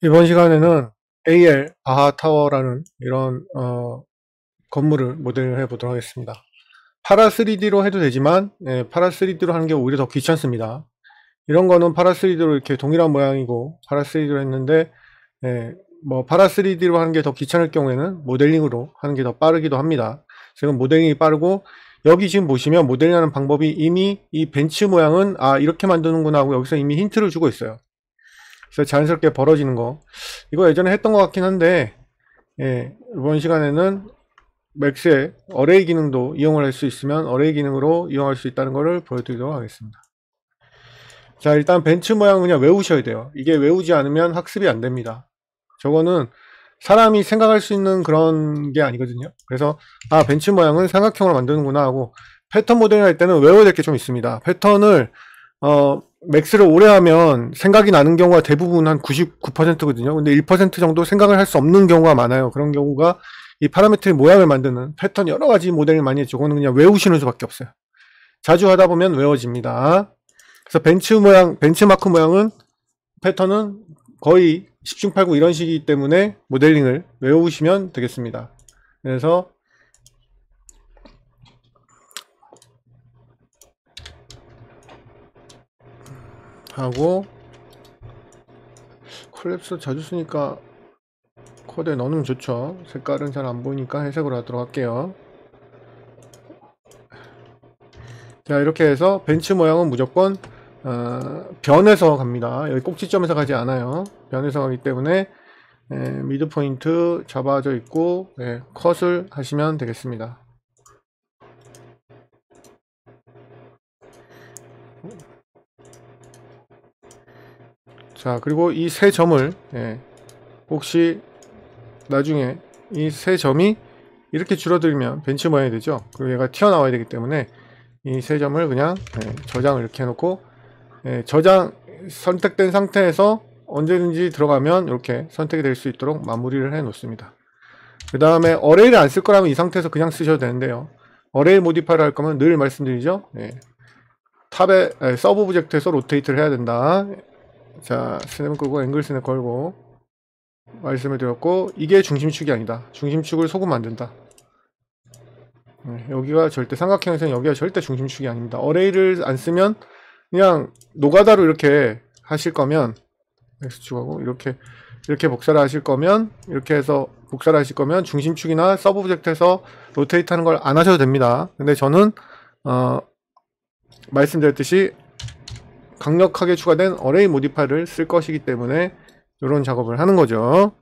이번 시간에는 AL 바하타워라는 이런 건물을 모델해 보도록 하겠습니다. 파라 3D로 해도 되지만 파라 3D로 하는 게 오히려 더 귀찮습니다. 이런 거는 파라 3D로 이렇게 동일한 모양이고 파라 3D로 했는데 뭐 파라 3D로 하는 게 더 귀찮을 경우에는 모델링으로 하는 게 더 빠르기도 합니다. 지금 모델링이 빠르고 여기 지금 보시면 모델링하는 방법이 이미 이 벤치 모양은 이렇게 만드는구나 하고 여기서 이미 힌트를 주고 있어요. 그래서 자연스럽게 벌어지는 거, 이거 예전에 했던 것 같긴 한데 이번 시간에는 맥스의 어레이 기능도 이용을 할 수 있으면 어레이 기능으로 이용할 수 있다는 것을 보여드리도록 하겠습니다. 자, 일단 벤치 모양은 그냥 외우셔야 돼요. 이게 외우지 않으면 학습이 안 됩니다. 저거는 사람이 생각할 수 있는 그런 게 아니거든요. 그래서 벤치 모양은 삼각형으로 만드는구나 하고, 패턴 모델링 할 때는 외워야 될 게 좀 있습니다. 패턴을 맥스를 오래 하면 생각이 나는 경우가 대부분 한 99%거든요. 근데 1% 정도 생각을 할 수 없는 경우가 많아요. 그런 경우가 이 파라메트릭 모양을 만드는 패턴 여러 가지 모델을 많이 했죠. 그거는 그냥 외우시는 수밖에 없어요. 자주 하다 보면 외워집니다. 그래서 벤치 모양, 벤치마크 모양은 패턴은 거의 10중 8구 이런 식이기 때문에 모델링을 외우시면 되겠습니다. 그래서 하고, 콜랩스 자주 쓰니까 코드에 넣으면 좋죠. 색깔은 잘 안 보이니까 회색으로 하도록 할게요. 자, 이렇게 해서 벤치 모양은 무조건 변에서 갑니다. 여기 꼭지점에서 가지 않아요. 변에서 가기 때문에 미드 포인트 잡아져 있고 컷을 하시면 되겠습니다. 자, 그리고 이 세 점을 혹시 나중에 이 세 점이 이렇게 줄어들면 벤치 모양이 되죠. 그리고 얘가 튀어나와야 되기 때문에 이 세 점을 그냥 저장을 이렇게 해놓고, 저장 선택된 상태에서 언제든지 들어가면 이렇게 선택이 될 수 있도록 마무리를 해 놓습니다. 그 다음에 어레이를 안 쓸 거라면 이 상태에서 그냥 쓰셔도 되는데요. 어레이 모디파이를 할 거면 늘 말씀드리죠. 탑에 서브 오브젝트에서 로테이트를 해야 된다. 자, 스냅 끄고 앵글 스냅 걸고 말씀을 드렸고, 이게 중심축이 아니다. 중심축을 속으면 안 된다. 여기가 절대 삼각형에서는 여기가 절대 중심축이 아닙니다. 어레이를 안 쓰면 그냥 노가다로 이렇게 하실 거면 X축하고 이렇게 복사를 하실 거면, 이렇게 해서 복사를 하실 거면 중심축이나 서브 오브젝트에서 로테이트 하는 걸 안 하셔도 됩니다. 근데 저는 말씀드렸듯이 강력하게 추가된 어레이 모디파이를 쓸 것이기 때문에 이런 작업을 하는 거죠.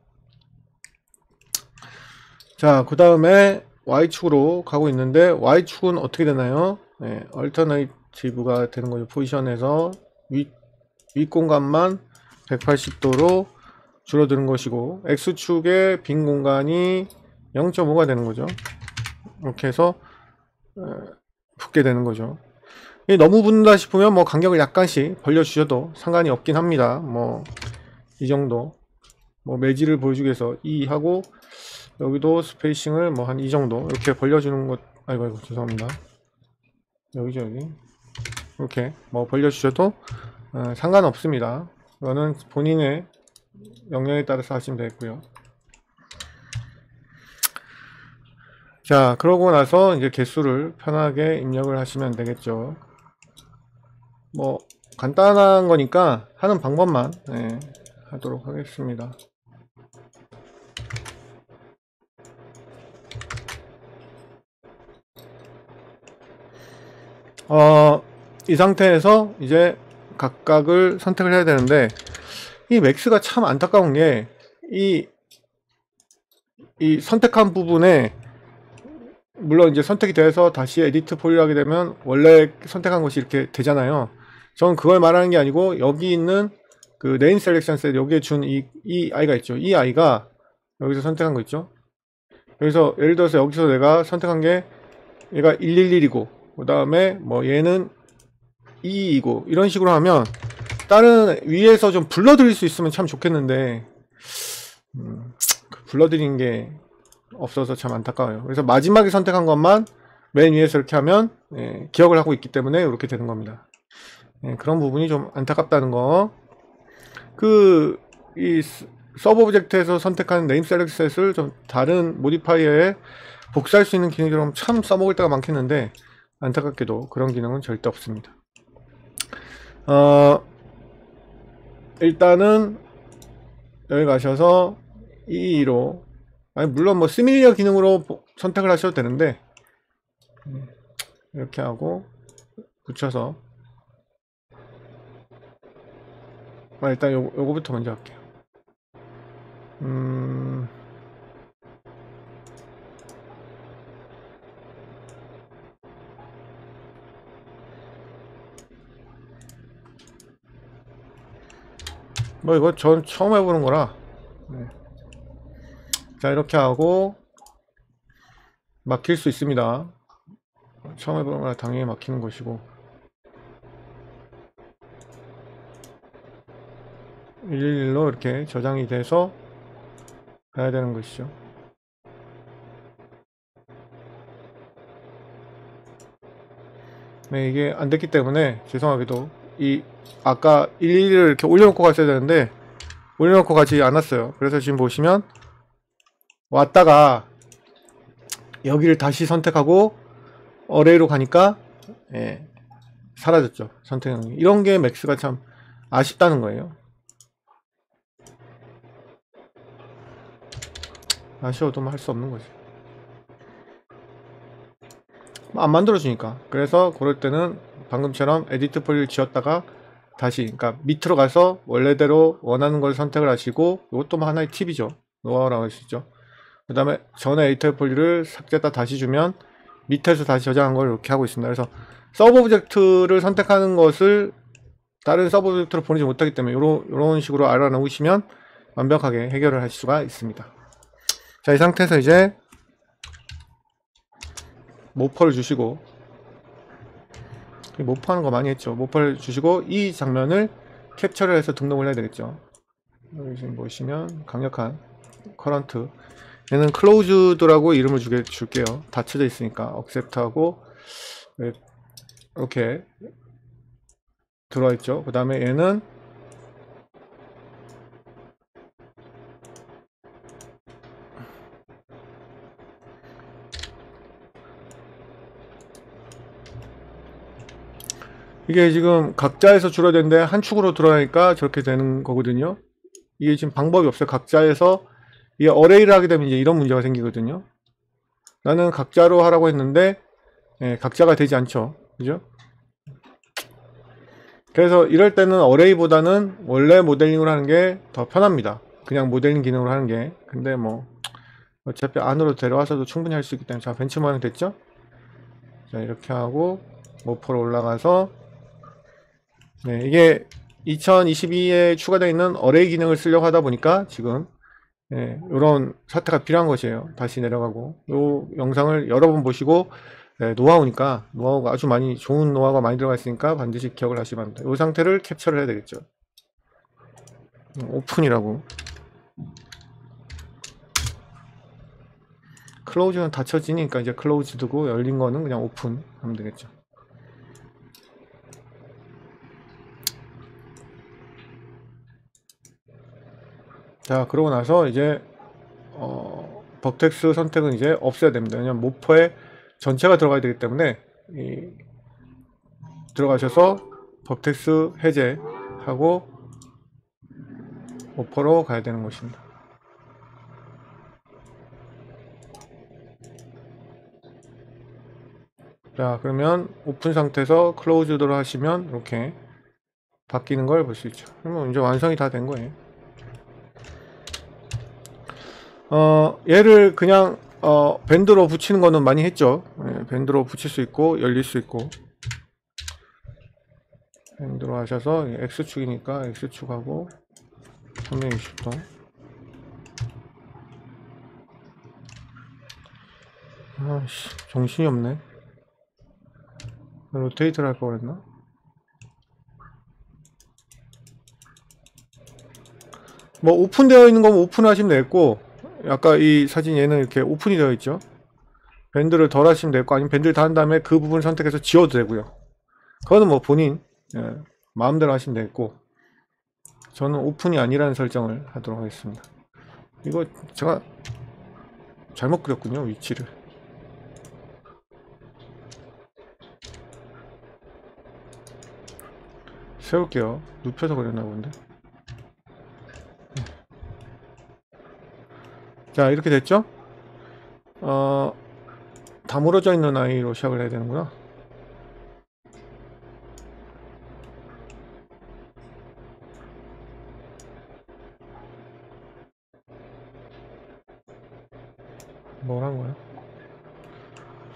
자, 그 다음에 Y축으로 가고 있는데, Y축은 어떻게 되나요? 얼터네이티브가 되는 거죠. 포지션에서 윗공간만 180도로 줄어드는 것이고, X축의 빈 공간이 0.5가 되는 거죠. 이렇게 해서 붙게 되는 거죠. 너무 붙는다 싶으면 뭐 간격을 약간씩 벌려주셔도 상관이 없긴 합니다. 뭐 이 정도, 뭐 매질을 보여주기 위해서 2 하고, 여기도 스페이싱을 뭐 한 이 정도 이렇게 벌려주는 것, 아이고 죄송합니다. 여기죠, 여기. 이렇게 뭐 벌려주셔도 상관없습니다. 이거는 본인의 역량에 따라서 하시면 되겠고요. 자, 그러고 나서 이제 개수를 편하게 입력을 하시면 되겠죠. 뭐 간단한 거니까 하는 방법만 하도록 하겠습니다. 이 상태에서 이제 각각을 선택을 해야 되는데, 이 맥스가 참 안타까운 게 이 선택한 부분에, 물론 이제 선택이 돼서 다시 에디트 폴리를 하게 되면 원래 선택한 것이 이렇게 되잖아요. 저는 그걸 말하는 게 아니고, 여기 있는 그 네임 셀렉션 셋, 여기에 준 이 아이가 있죠. 이 아이가 여기서 선택한 거 있죠. 여기서 예를 들어서 여기서 내가 선택한 게 얘가 111이고, 그 다음에 뭐 얘는 2이고, 이런 식으로 하면 다른 위에서 좀 불러드릴 수 있으면 참 좋겠는데 불러드리는 게 없어서 참 안타까워요. 그래서 마지막에 선택한 것만 맨 위에서 이렇게 하면 기억을 하고 있기 때문에 이렇게 되는 겁니다. 그런 부분이 좀 안타깝다는 거. 이 서브 오브젝트에서 선택하는 네임 셀렉셋을 좀 다른 모디파이어에 복사할 수 있는 기능처럼 참 써먹을 때가 많겠는데 안타깝게도 그런 기능은 절대 없습니다. 일단은 여기 가셔서 EE로 아니 물론 뭐 시밀리어 기능으로 선택을 하셔도 되는데 이렇게 하고 붙여서 일단 요거부터 먼저 할게요. 뭐 이거 전 처음 해보는 거라. 네. 자 이렇게 하고 막힐 수 있습니다. 처음 해보는 거라 당연히 막히는 것이고 111로 이렇게 저장이 돼서 가야 되는 것이죠. 네, 이게 안 됐기 때문에 죄송하게도 이 아까 111을 이렇게 올려놓고 갔어야 되는데 올려놓고 가지 않았어요. 그래서 지금 보시면 왔다가 여기를 다시 선택하고 어레이로 가니까 예, 사라졌죠. 선택이. 이런 게 맥스가 참 아쉽다는 거예요. 아쉬워도 할 수 없는 거지. 안 만들어주니까. 그래서 그럴 때는 방금처럼 에디트 폴리를 지웠다가 다시 그러니까 밑으로 가서 원래대로 원하는 걸 선택을 하시고 이것도 뭐 하나의 팁이죠. 노하우라고 할 수 있죠. 그 다음에 전에 에디터 폴리를 삭제했다 다시 주면 밑에서 다시 저장한 걸 이렇게 하고 있습니다. 그래서 서브 오브젝트를 선택하는 것을 다른 서브 오브젝트로 보내지 못하기 때문에 이런 식으로 알아놓으시면 완벽하게 해결을 할 수가 있습니다. 자, 이 상태에서 이제 모퍼를 주시고 모퍼하는 거 많이 했죠. 모퍼를 주시고 이 장면을 캡처를 해서 등록을 해야 되겠죠. 여기 지금 보시면 강력한 커런트 얘는 클로즈드라고 이름을 줄게요. 닫혀져 있으니까 억셉트하고 이렇게 들어와 있죠. 그 다음에 얘는 이게 지금 각자에서 줄어드는데 한 축으로 들어가니까 저렇게 되는 거거든요. 이게 지금 방법이 없어요. 각자에서 이게 어레이를 하게 되면 이제 이런 문제가 생기거든요. 나는 각자로 하라고 했는데 각자가 되지 않죠. 그죠? 그래서 이럴 때는 어레이보다는 원래 모델링으로 하는 게 더 편합니다. 그냥 모델링 기능으로 하는 게. 근데 뭐 어차피 안으로 데려와서도 충분히 할 수 있기 때문에 자 벤치 모양 됐죠? 자 이렇게 하고 모퍼로 올라가서 네, 이게 2022에 추가되어 있는 어레이 기능을 쓰려고 하다 보니까 지금 이런 사태가 필요한 것이에요. 다시 내려가고 이 영상을 여러 번 보시고 노하우가 아주 많이 좋은 노하우가 많이 들어가 있으니까 반드시 기억을 하시기 바랍니다. 이 상태를 캡처를 해야 되겠죠. 오픈이라고 클로즈는 닫혀지니까 이제 클로즈드고 열린 거는 그냥 오픈 하면 되겠죠. 자 그러고 나서 이제 버텍스 선택은 이제 없애야 됩니다. 왜냐면 모퍼에 전체가 들어가야 되기 때문에 들어가셔서 버텍스 해제하고 모퍼로 가야 되는 것입니다. 자 그러면 오픈 상태에서 클로즈드로 하시면 이렇게 바뀌는 걸 볼 수 있죠. 그러면 이제 완성이 다 된 거예요. 얘를 그냥 밴드로 붙이는 거는 많이 했죠. 밴드로 붙일 수 있고 열릴 수 있고 밴드로 하셔서 X축이니까 X축하고 360도 아씨 정신이 없네. 로테이트를 할 거 그랬나? 뭐 오픈되어 있는 거면 오픈을 하시면 되겠고 아까 이 사진 얘는 이렇게 오픈이 되어 있죠. 밴드를 덜 하시면 되겠고 아니면 밴드를 다 한 다음에 그 부분을 선택해서 지워도 되고요. 그거는 뭐 본인 마음대로 하시면 되겠고 저는 오픈이 아니라는 설정을 하도록 하겠습니다. 이거 제가 잘못 그렸군요, 위치를. 세울게요. 눕혀서 그렸나 본데. 자, 이렇게 됐죠? 다물어져 있는 아이로 시작을 해야 되는구나. 뭘 한 거야?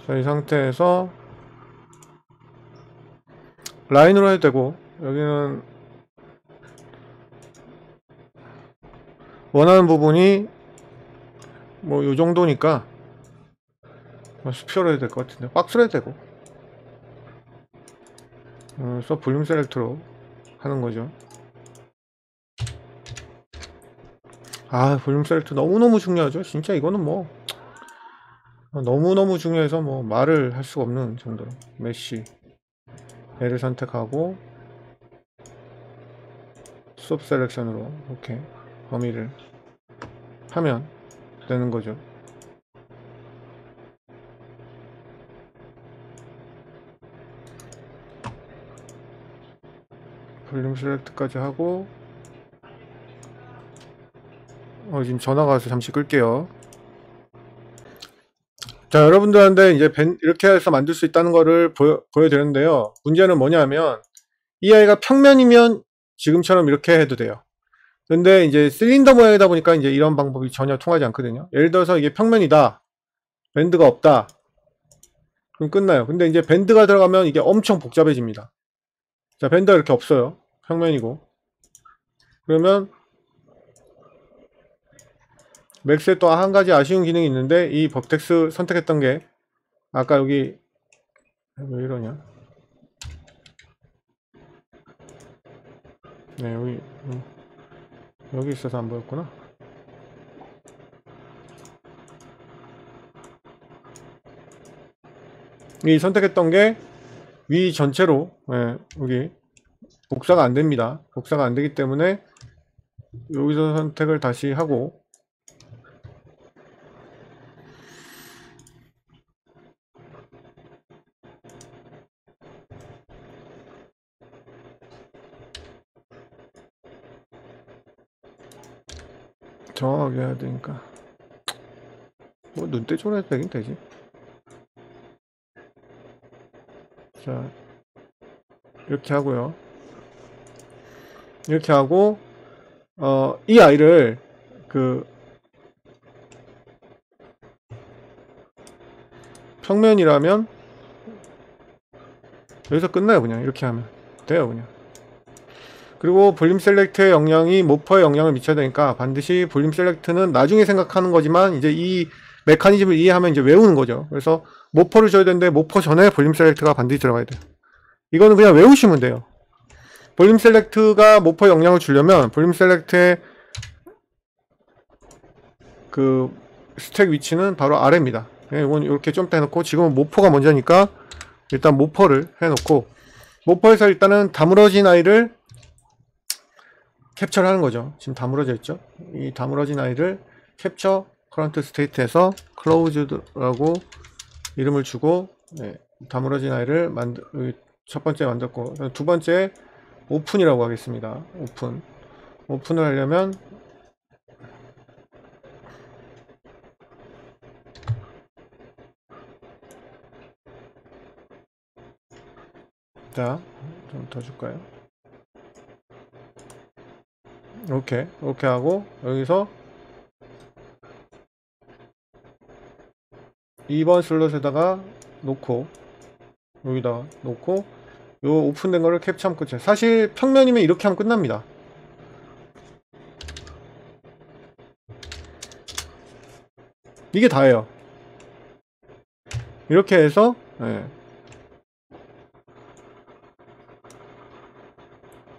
자, 이 상태에서 라인으로 해도 되고, 여기는 원하는 부분이 뭐 요 정도니까 수표로 해도 될 것 같은데, 박스로 해도 되고. 그래서 볼륨 셀렉트로 하는 거죠. 볼륨 셀렉트 너무너무 중요하죠. 진짜 이거는 뭐 너무너무 중요해서 뭐 말을 할 수가 없는 정도로. 메쉬 얘를 선택하고 수업 셀렉션으로 이렇게 범위를 하면 되는 거죠. 볼륨 셀렉트까지 하고 지금 전화가 와서 잠시 끌게요. 자, 여러분들한테 이제 이렇게 해서 만들 수 있다는 거를 보여드렸는데요. 문제는 뭐냐면 이 아이가 평면이면 지금처럼 이렇게 해도 돼요. 근데 이제 실린더 모양이다 보니까 이제 이런 방법이 전혀 통하지 않거든요. 예를 들어서 이게 평면이다, 밴드가 없다, 그럼 끝나요. 근데 이제 밴드가 들어가면 이게 엄청 복잡해집니다. 자, 밴드가 이렇게 없어요. 평면이고. 그러면 맥스에 또 한 가지 아쉬운 기능이 있는데, 이 버텍스 선택했던 게 아까 여기 왜 이러냐, 네, 여기 있어서 안 보였구나. 이 선택했던 게 위 전체로 여기 복사가 안 됩니다. 복사가 안 되기 때문에 여기서 선택을 다시 하고, 정확하게 해야 되니까 뭐 눈대중으로 해도 되긴 되지. 자, 이렇게 하고요. 이렇게 하고 이 아이를 그 평면이라면 여기서 끝나요. 그냥 이렇게 하면 돼요. 그냥. 그리고 볼륨 셀렉트의 영향이 모퍼에 영향을 미쳐야 되니까 반드시 볼륨 셀렉트는 나중에 생각하는 거지만 이제 이 메커니즘을 이해하면 이제 외우는 거죠. 그래서 모퍼를 줘야 되는데 모퍼 전에 볼륨 셀렉트가 반드시 들어가야 돼요. 이거는 그냥 외우시면 돼요. 볼륨 셀렉트가 모퍼에 영향을 주려면 볼륨 셀렉트의 그 스택 위치는 바로 아래입니다. 이건 이렇게 좀 해놓고, 지금은 모퍼가 먼저니까 일단 모퍼를 해놓고, 모퍼에서 일단은 다물어진 아이를 캡처를 하는 거죠. 지금 다물어져 있죠. 이 다물어진 아이를 캡처 커런트 스테이트에서 클로우즈라고 이름을 주고, 다물어진 아이를 첫 번째 만들고, 두 번째 오픈이라고 하겠습니다. 오픈을 하려면 자, 좀 더 줄까요? 이렇게 하고, 여기서 2번 슬롯에다가 놓고, 여기다가 놓고, 요 오픈된 거를 캡처하면 끝이에요. 사실 평면이면 이렇게 하면 끝납니다. 이게 다예요. 이렇게 해서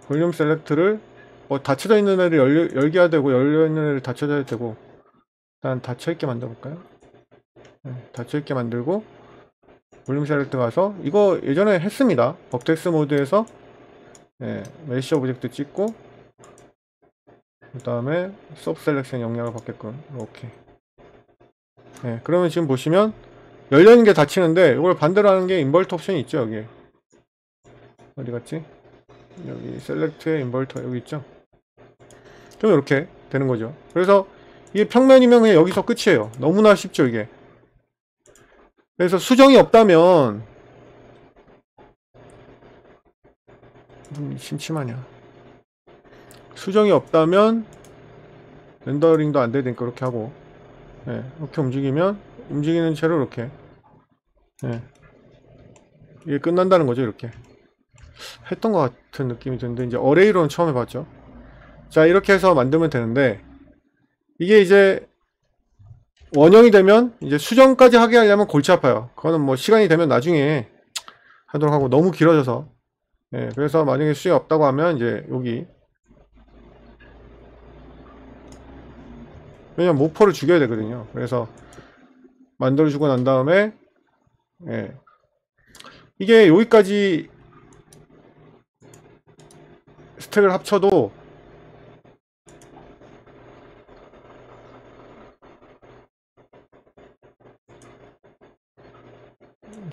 볼륨 셀렉트를 닫혀져 있는 애를 열게 해야 되고, 열려 있는 애를 닫혀져야 되고, 일단 닫혀있게 만들어 볼까요? 닫혀있게 만들고, 볼륨 셀렉트 가서, 이거 예전에 했습니다. 버텍스 모드에서 메쉬 오브젝트 찍고, 그 다음에 서브 셀렉션 영향을 받게끔 이렇게. 네, 그러면 지금 보시면 열려있는 게 닫히는데 이걸 반대로 하는 게 인버터 옵션이 있죠. 여기 어디 갔지? 여기 셀렉트에 인버터 여기 있죠. 그럼 이렇게 되는 거죠. 그래서 이게 평면이면 그냥 여기서 끝이에요. 너무나 쉽죠 이게. 그래서 수정이 없다면 심심하냐. 수정이 없다면 렌더링도 안 되니까 그렇게 하고, 네, 이렇게 움직이면 움직이는 채로 이렇게, 네, 이게 끝난다는 거죠. 이렇게 했던 것 같은 느낌이 드는데 이제 어레이로는 처음 해봤죠. 자, 이렇게 해서 만들면 되는데 이게 이제 원형이 되면 이제 수정까지 하게 하려면 골치 아파요. 그거는 뭐 시간이 되면 나중에 하도록 하고 너무 길어져서, 네, 그래서 만약에 수정이 없다고 하면 이제 여기, 왜냐면 모퍼를 죽여야 되거든요. 그래서 만들어주고 난 다음에, 예, 이게 여기까지 스택을 합쳐도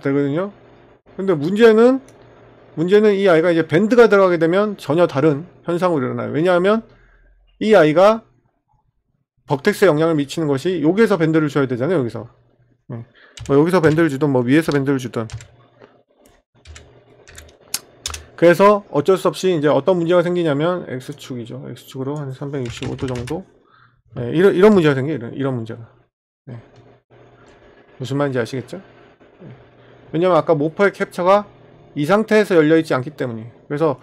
되거든요. 근데 문제는 이 아이가 이제 밴드가 들어가게 되면 전혀 다른 현상으로 일어나요. 왜냐하면 이 아이가 버텍스에 영향을 미치는 것이 여기에서 밴드를 줘야 되잖아요. 여기서, 뭐 여기서 밴드를 주든 뭐 위에서 밴드를 주든. 그래서 어쩔 수 없이 이제 어떤 문제가 생기냐면 X축이죠. X축으로 한 365도 정도, 네, 이런 문제가 생겨요. 이런 문제가. 네. 무슨 말인지 아시겠죠? 네. 왜냐면 아까 모퍼의 캡처가 이 상태에서 열려있지 않기 때문에. 그래서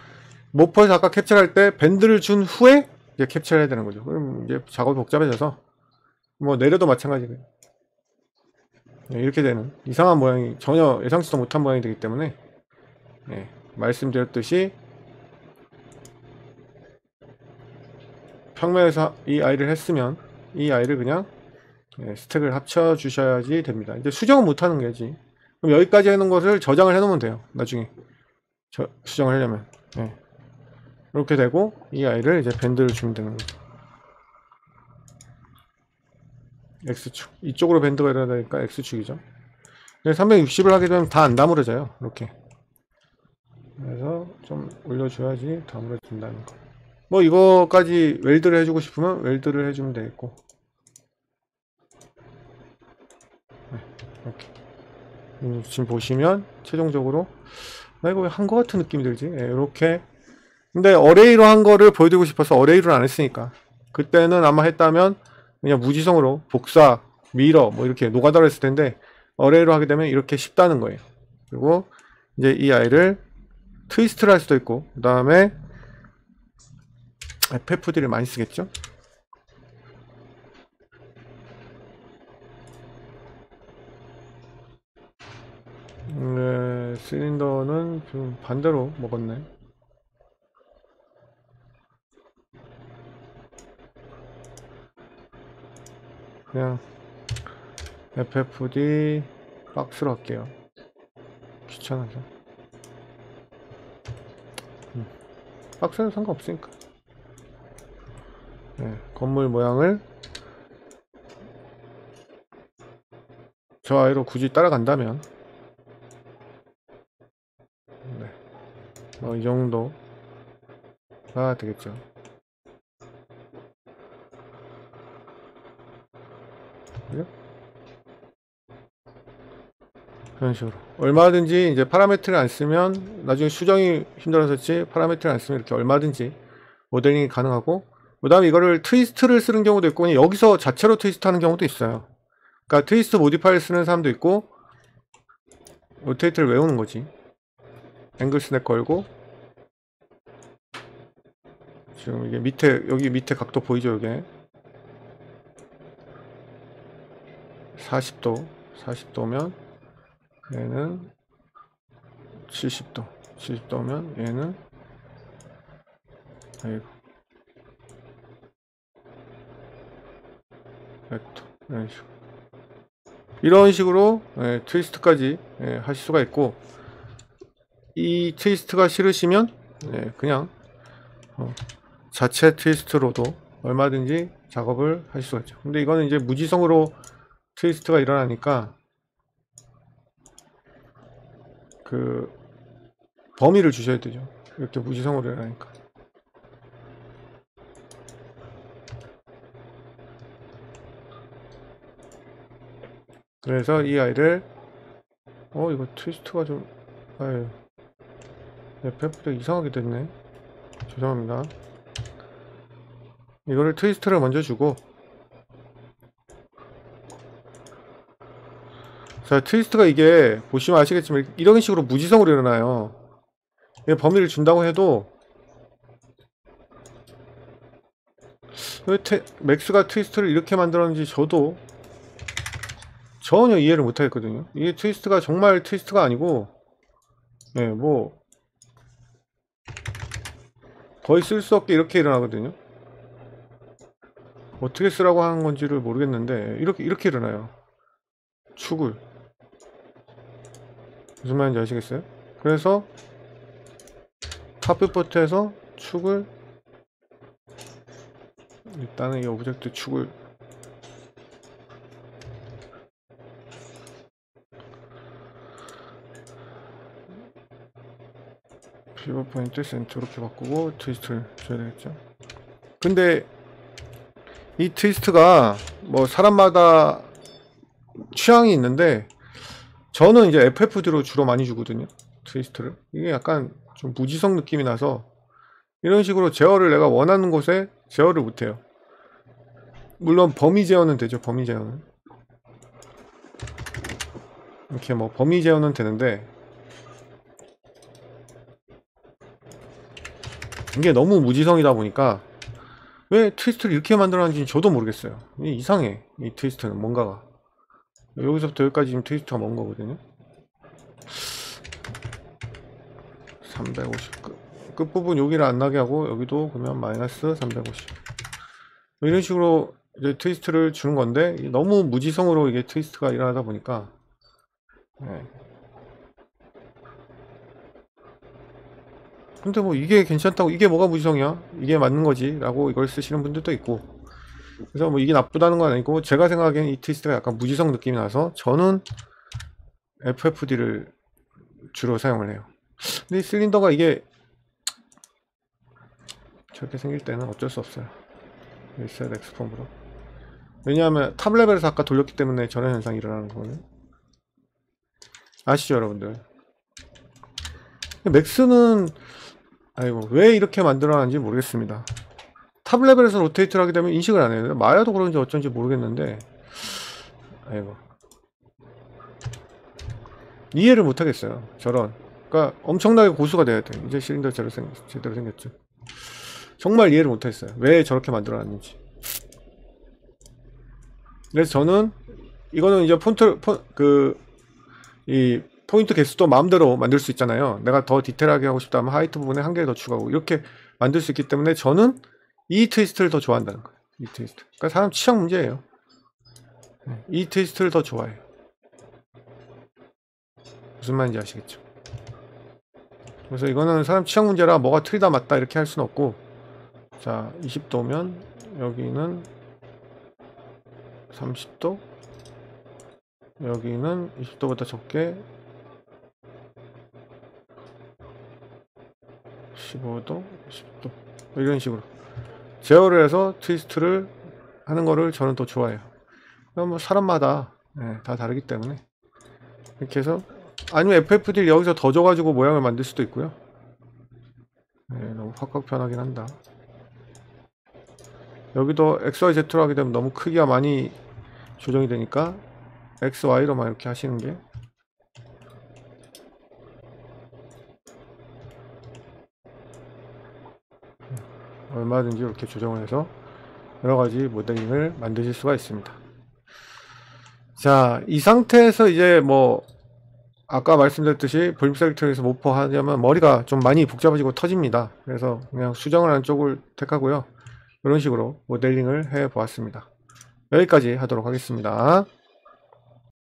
모퍼에서 아까 캡처할 때 밴드를 준 후에 이제 캡처를 해야 되는 거죠. 그럼 이제 작업이 복잡해져서 뭐 내려도 마찬가지고요. 네, 이렇게 되는 이상한 모양이, 전혀 예상치도 못한 모양이 되기 때문에, 네, 말씀드렸듯이 평면에서 이 아이를 했으면 이 아이를 그냥, 네, 스택을 합쳐 주셔야지 됩니다. 이제 수정은 못하는 거지. 그럼 여기까지 해놓은 것을 저장을 해놓으면 돼요. 나중에 수정을 하려면, 네, 이렇게 되고 이 아이를 이제 밴드를 주면 되는 거죠. X축 이쪽으로 밴드가 일어나야 되니까 X축이죠. 360을 하게 되면 다 안 다물어져요. 이렇게. 그래서 좀 올려줘야지 다물어진다는 거. 뭐 이거까지 웰드를 해주고 싶으면 웰드를 해주면 되겠고, 네, 이렇게. 지금 보시면 최종적으로 나 이거 왜 한 거 같은 느낌이 들지? 네, 이렇게. 근데 어레이로 한 거를 보여드리고 싶어서 어레이로를 안 했으니까, 그때는 아마 했다면 그냥 무지성으로 복사, 미러 뭐 이렇게 노가다로 했을 텐데 어레이로 하게 되면 이렇게 쉽다는 거예요. 그리고 이제 이 아이를 트위스트를 할 수도 있고, 그 다음에 FFD를 많이 쓰겠죠. 네, 실린더는 좀 반대로 먹었네. 그냥 FFD 박스로 할게요. 귀찮아서. 박스는 상관없으니까. 네, 건물 모양을 저 아이로 굳이 따라간다면, 네, 이 정도가 되겠죠. 그죠? 그런 식으로 얼마든지 이제 파라메트를 안 쓰면, 나중에 수정이 힘들어서지 파라메트를 안 쓰면 이렇게 얼마든지 모델링이 가능하고, 그 다음에 이거를 트위스트를 쓰는 경우도 있고 그냥 여기서 자체로 트위스트 하는 경우도 있어요. 그러니까 트위스트 모디파이를 쓰는 사람도 있고, 로테이트를 외우는 거지. 앵글 스냅 걸고, 지금 이게 밑에, 여기 밑에 각도 보이죠? 이게 40도 40도면 얘는 70도 70도면 얘는, 아이고, 100도, 이런 식으로 예, 트위스트까지 예, 하실 수가 있고, 이 트위스트가 싫으시면 예, 그냥 자체 트위스트로도 얼마든지 작업을 하실 수가 있죠. 근데 이거는 이제 무지성으로 트위스트가 일어나니까 그 범위를 주셔야 되죠. 이렇게 무지성으로 일어나니까. 그래서 이 아이를 이거 트위스트가 좀 아유 FF가 이상하게 됐네. 죄송합니다. 이거를 트위스트를 먼저 주고, 자, 트위스트가 이게 보시면 아시겠지만 이런 식으로 무지성으로 일어나요. 범위를 준다고 해도 왜 맥스가 트위스트를 이렇게 만들었는지 저도 전혀 이해를 못하겠거든요. 이게 트위스트가 정말 트위스트가 아니고 뭐 거의 쓸 수 없게 이렇게 일어나거든요. 어떻게 쓰라고 하는 건지를 모르겠는데 이렇게 일어나요. 축을. 무슨 말인지 아시겠어요? 그래서 탑뷰포트에서 축을, 일단은 이 오브젝트 축을 피벗 포인트 센터 이렇게 바꾸고 트위스트를 줘야 되겠죠. 근데 이 트위스트가 뭐 사람마다 취향이 있는데 저는 이제 FFD로 주로 많이 주거든요. 트위스트를. 이게 약간 좀 무지성 느낌이 나서 이런 식으로 제어를 내가 원하는 곳에 제어를 못해요. 물론 범위 제어는 되죠. 범위 제어는 이렇게 뭐 범위 제어는 되는데 이게 너무 무지성이다 보니까 왜 트위스트를 이렇게 만들었는지 저도 모르겠어요. 이상해. 이 트위스트는 뭔가가 여기서부터 여기까지 지금 트위스트가 먼 거거든요. 350 끝부분 여기를 안 나게 하고 여기도 그러면 마이너스 350 이런 식으로 이제 트위스트를 주는 건데 너무 무지성으로 이게 트위스트가 일어나다 보니까 근데 뭐 이게 괜찮다고, 이게 뭐가 무지성이야, 이게 맞는 거지 라고 이걸 쓰시는 분들도 있고, 그래서 뭐 이게 나쁘다는 건 아니고 제가 생각하기엔 이 트위스트가 약간 무지성 느낌이 나서 저는 FFD를 주로 사용을 해요. 근데 이 실린더가 이게 저렇게 생길 때는 어쩔 수 없어요. 리셋 엑스폼으로. 왜냐하면 탑 레벨에서 아까 돌렸기 때문에 저런 현상이 일어나는 거거든요. 아시죠 여러분들? 맥스는 아이고 왜 이렇게 만들어놨는지 모르겠습니다. 탑 레벨에서 로테이트를 하게 되면 인식을 안 해요. 마야도 그런지 어쩐지 모르겠는데 아이고 이해를 못하겠어요. 저런, 그러니까 엄청나게 고수가 돼야 돼. 이제 실린더 제대로 생겼죠. 정말 이해를 못했어요. 왜 저렇게 만들어놨는지. 그래서 저는 이거는 이제 이 포인트 개수도 마음대로 만들 수 있잖아요. 내가 더 디테일하게 하고 싶다면 하이트 부분에 한 개를 더 추가하고 이렇게 만들 수 있기 때문에 저는 이 트위스트를 더 좋아한다는 거예요. 이 트위스트. 그러니까 사람 취향 문제예요. 이 트위스트를 더 좋아해요. 무슨 말인지 아시겠죠? 그래서 이거는 사람 취향 문제라 뭐가 틀리다 맞다 이렇게 할 수는 없고, 자 20도면 여기는 30도, 여기는 20도보다 적게 15도, 10도 이런 식으로 제어를 해서 트위스트를 하는 거를 저는 더 좋아해요. 뭐 사람마다 다 다르기 때문에 이렇게 해서, 아니면 FFD를 여기서 더 줘가지고 모양을 만들 수도 있고요. 너무 확확 편하긴 한다. 여기도 XYZ로 하게 되면 너무 크기가 많이 조정이 되니까 XY로만 이렇게 하시는 게 얼마든지 이렇게 조정을 해서 여러가지 모델링을 만드실 수가 있습니다. 자, 이 상태에서 이제 뭐 아까 말씀드렸듯이 볼륨 셀렉터에서 모포하려면 머리가 좀 많이 복잡해지고 터집니다. 그래서 그냥 수정을 하는 쪽을 택하고요. 이런 식으로 모델링을 해 보았습니다. 여기까지 하도록 하겠습니다.